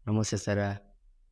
నమస్తే sir.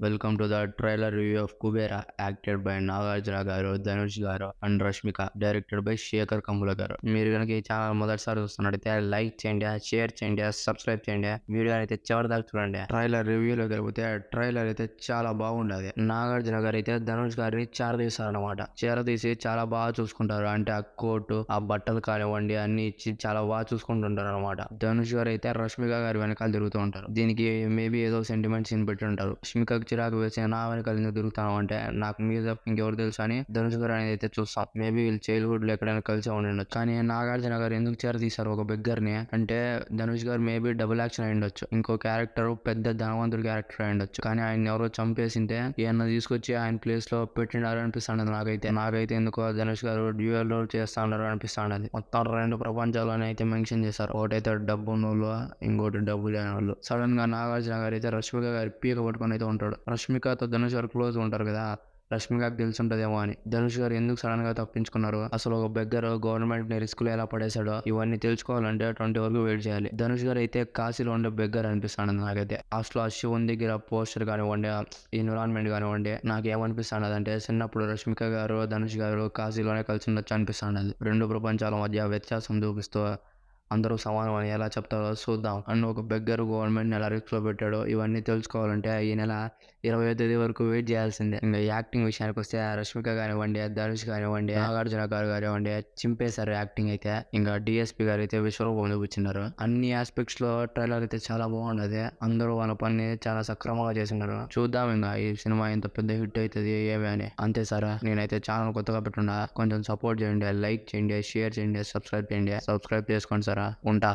Welcome to the trailer review of 'Kubera' acted by Nagarjuna garu, Dhanush garu and Rashmika. Directed by Sekhar Kammula garu. మీరు గనుక ఈ ఛానల్ మొదటిసారి చూస్తున్నట్టయితే లైక్ చేయండి, షేర్ చేయండి, సబ్స్క్రైబ్ చేయండి. వీడియో అయితే చివరి దాకా చూడండి. ట్రైలర్ రివ్యూలో కలిపితే ట్రైలర్ అయితే చాలా బాగుండదు. నాగార్జున గారు అయితే ధనుష్ గారిని చేరదీశారనమాట. చేరదీసి చాలా బాగా చూసుకుంటారు. అంటే ఆ కోటు, ఆ బట్టలు కానివ్వండి అన్ని ఇచ్చి చాలా బాగా చూసుకుంటుంటారు అనమాట. ధనుష్ గారు అయితే రష్మిక గారి వెనకాల తిరుగుతూ ఉంటారు. దీనికి మేబీ ఏదో సెంటిమెంట్ సీన్ పెట్టి ఉంటారు. రష్మికకు చిరాకు వేసి నా వెనకాల ఎందుకు తిరుగుతాను అంటే నాకు మీద ఇంకెవరు తెలుసు అని ధనుష్ గారు అనేది అయితే చూస్తాం. మేబీ వీళ్ళు చైల్డ్హుడ్ లో ఎక్కడైనా కలిసి ఉండొచ్చు. కానీ నాగార్జున గారు ఎందుకు చేరదీశారు ఒక బెగ్గర్ ని అంటే ధనుష్ గారు మేబీ డబుల్ యాక్షన్ అయి ఉండొచ్చు. ఇంకో క్యారెక్టర్ పెద్ద ధనవంతుడు క్యారెక్టర్ అయి ఉండొచ్చు. కానీ ఆయన ఎవరో చంపేసింటే ఈయన తీసుకొచ్చి ఆయన ప్లేస్ లో పెట్టినారు అనిపిస్తాడు నాకైతే ఎందుకో ధనుష్ గారు డ్యూయల్ రోల్ చేస్తా ఉన్నారు అనిపిస్తాడు. మొత్తం రెండు ప్రపంచాలని అయితే మెన్షన్ చేశారు. ఒకటైతే డబ్బు ఉన్నోళ్ళు, ఇంకోటి డబ్బు లేని వాళ్ళు. సడన్ గా నాగార్జున గారు అయితే రష్మిక గారి పీక పట్టుకొని అయితే ఉంటాడు. రష్మికతో ధనుష్ గారు క్లోజ్ ఉంటారు కదా, రష్మికకు తెలిసి ఉంటదేమో అని. ధనుష్ గారు ఎందుకు సడన్ గా తప్పించుకున్నారు, అసలు ఒక బెగ్గర్ గవర్నమెంట్ ని రిస్క్ లో ఎలా పడేశాడో ఇవన్నీ తెలుసుకోవాలంటే 20 వరకు వెయిట్ చేయాలి. ధనుష్ గారు అయితే కాశీలో ఉండే బెగ్గర్ అనిపిస్తాడు నాకైతే. అసలు ఆ శివుని దగ్గర పోస్టర్ కానివ్వండి, ఎన్విరాన్మెంట్ కానివ్వండి, నాకు ఏమనిపిస్తాడు అంటే చిన్నప్పుడు రష్మిక గారు ధనుష్ గారు కాశీలోనే కలిసి ఉండొచ్చు అనిపిస్తాడు. రెండు ప్రపంచాల మధ్య వ్యత్యాసం చూపిస్తూ అందరూ సమానం అని ఎలా చెప్తారో చూద్దాం. అండ్ ఒక బెగ్గర్ గవర్నమెంట్ ఎలా రిస్క్ లో పెట్టాడో ఇవన్నీ తెలుసుకోవాలంటే ఈ నెల 20వ తేదీ వరకు వెయిట్ చేయాల్సిందే. ఇంకా యాక్టింగ్ విషయానికి వస్తే రష్మిక కానివ్వండి, ధనుష్ కానివ్వండి, నాగార్జున గారు కానివ్వండి చింపేశారు యాక్టింగ్ అయితే. ఇంకా డిఎస్పీ గారు అయితే విశ్వరూపం చూపించినారు. అన్ని ఆస్పెక్ట్స్ లో ట్రైలర్ అయితే చాలా బాగున్నది. అందరూ వాళ్ళ పని చాలా సక్రమంగా చేసినారు. చూద్దాం ఇంకా ఈ సినిమా ఎంత పెద్ద హిట్ అవుతుంది ఏమి అని. అంతే సార్, నేనైతే ఛానల్ కొత్తగా పెట్టున్నా, కొంచెం సపోర్ట్ చేయండి, లైక్ చేయండి, షేర్ చేయండి, సబ్స్క్రైబ్ చేసుకోండి సార్. ఉంటా.